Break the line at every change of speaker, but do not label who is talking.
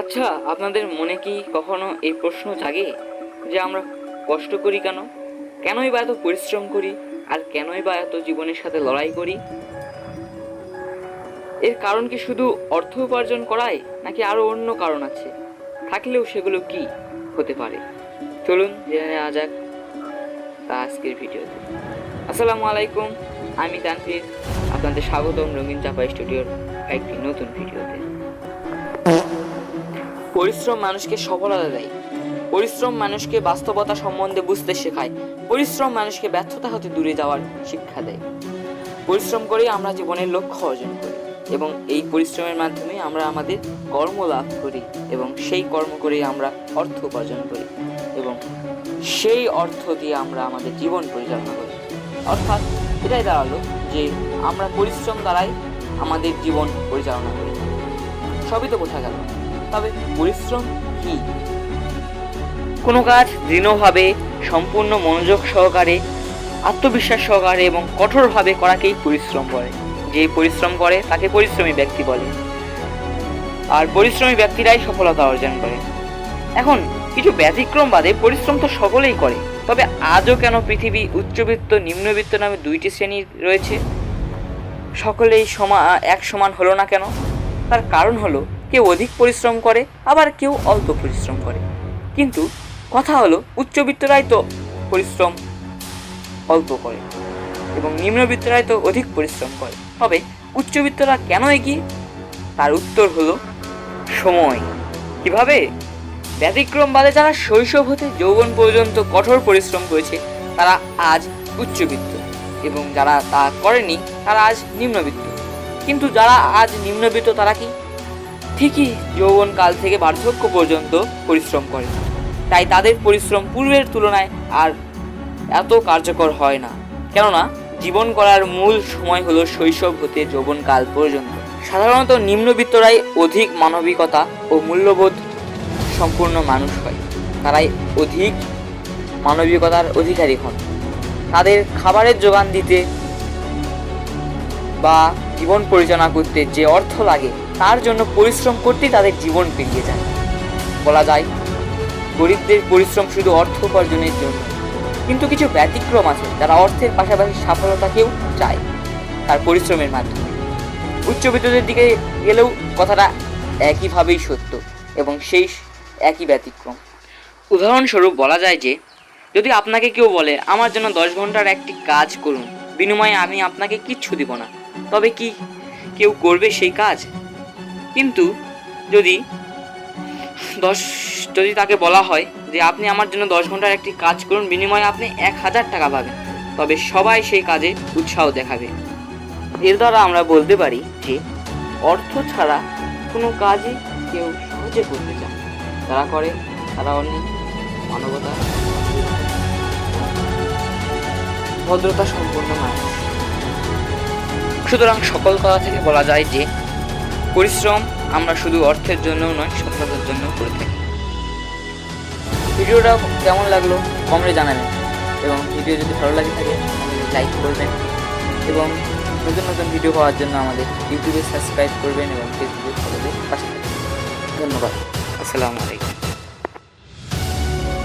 আচ্ছা, আপনাদের মনে কি কখনো এই প্রশ্ন জাগে যে আমরা কষ্ট করি কেন? কেনই বা এত পরিশ্রম করি? আর কেনই বা এত জীবনের সাথে লড়াই করি? এর কারণ কি শুধু অর্থ উপার্জন করাই, নাকি আরো অন্য কারণ আছে? থাকলেও সেগুলো কি হতে পারে? চলুন জেনে নেওয়া যাক তা আজকের ভিডিওতে। আসসালামু আলাইকুম, আমি তানভীর। আপনাদের স্বাগতম রঙিন চাপা স্টুডিওর একটি নতুন ভিডিওতে। পরিশ্রম মানুষকে সফলতা দেয়। পরিশ্রম মানুষকে বাস্তবতা সম্বন্ধে বুঝতে শেখায়। পরিশ্রম মানুষকে ব্যর্থতা হতে দূরে যাওয়ার শিক্ষা দেয়। পরিশ্রম করেই আমরা জীবনের লক্ষ্য অর্জন করি এবং এই পরিশ্রমের মাধ্যমে আমরা আমাদের কর্ম লাভ করি এবং সেই কর্ম করেই আমরা অর্থ উপার্জন করি এবং সেই অর্থ দিয়ে আমরা আমাদের জীবন পরিচালনা করি। অর্থাৎ এটাই দাঁড়ালো যে আমরা পরিশ্রম দ্বারাই আমাদের জীবন পরিচালনা করি। সবই তো বোঝা গেল, তবে পরিশ্রম কি? কোনো কাজ দৃঢ়ভাবে, সম্পূর্ণ মনোযোগ সহকারে, আত্মবিশ্বাস সহকারে এবং কঠোরভাবে করাকেই পরিশ্রম বলে। যে পরিশ্রম করে তাকে পরিশ্রমী ব্যক্তি বলে, আর পরিশ্রমী ব্যক্তিরাই সফলতা অর্জন করে। এখন কিছু ব্যতিক্রম বাদে পরিশ্রম তো সকলেই করে, তবে আজও কেন পৃথিবী উচ্চবিত্ত নিম্নবিত্ত নামে দুইটি শ্রেণী রয়েছে? সকলেই এক সমান হলো না কেন? তার কারণ হলো কেউ অধিক পরিশ্রম করে, আবার কেউ অল্প পরিশ্রম করে। কিন্তু কথা হলো উচ্চবিত্তরাই তো পরিশ্রম অল্প করে এবং নিম্নবিত্তরাই তো অধিক পরিশ্রম করে। তবে উচ্চবিত্তরা কেন এগিয়ে? তার উত্তর হলো সময়। কিভাবে? ব্যতিক্রম বাদে যারা শৈশব হতে যৌবন পর্যন্ত কঠোর পরিশ্রম করেছে তারা আজ উচ্চবিত্ত, এবং যারা তা করেনি তারা আজ নিম্নবিত্ত। কিন্তু যারা আজ নিম্নবিত্ত তারা কি ঠিকই যৌবন কাল থেকে বার্ধক্য পর্যন্ত পরিশ্রম করে, তাই তাদের পরিশ্রম পূর্বের তুলনায় আর এত কার্যকর হয় না। কেননা জীবন করার মূল সময় হলো শৈশব হতে যৌবনকাল পর্যন্ত। সাধারণত নিম্নবিত্তরাই অধিক মানবিকতা ও মূল্যবোধ সম্পূর্ণ মানুষ হয়। তারাই অধিক মানবিকতার অধিকারী হন। তাদের খাবারের যোগান দিতে বা জীবন পরিচালনা করতে যে অর্থ লাগে তার জন্য পরিশ্রম করতেই তাদের জীবন পেরিয়ে যায়। বলা যায় গরিবদের পরিশ্রম শুধু অর্থ উপার্জনের জন্য। কিন্তু কিছু ব্যতিক্রম আছে যারা অর্থের পাশাপাশি সফলতাকেও চায় তার পরিশ্রমের মাধ্যমে। উচ্চবিত্তদের দিকে গেলেও কথাটা একইভাবেই সত্য এবং সেই একই ব্যতিক্রম। উদাহরণস্বরূপ বলা যায় যে যদি আপনাকে কেউ বলে আমার জন্য 10 ঘন্টার একটি কাজ করুন, বিনিময়ে আমি আপনাকে কিচ্ছু দিব না, তবে কি কেউ করবে সেই কাজ? কিন্তু যদি তাকে বলা হয় যে আপনি আমার জন্য 10 ঘন্টার একটি কাজ করুন, বিনিময়ে আপনি 1000 টাকা পাবেন, তবে সবাই সেই কাজে উৎসাহ দেখাবে। এর দ্বারা আমরা বলতে পারি যে অর্থ ছাড়া কোনো কাজই কেউ সহজে করতে চায়। যারা করে তারা অনেক মানবতা, ভদ্রতা সম্পন্ন মানুষ। সুতরাং সকল কথা থেকে বলা যায় যে পরিশ্রম আমরা শুধু অর্থের জন্যও নয়, সফলতার জন্য করে থাকি। ভিডিওটা কেমন লাগলো কমেন্টে জানাবেন, এবং ভিডিও যদি ভালো লাগে থাকে আমাদের লাইক করবেন, এবং নতুন নতুন ভিডিও পাওয়ার জন্য আমাদের ইউটিউবে সাবস্ক্রাইব করবেন এবং ফেসবুকে ফলো দিয়ে পাশে থাকবেন। ধন্যবাদ। আসসালামু আলাইকুম।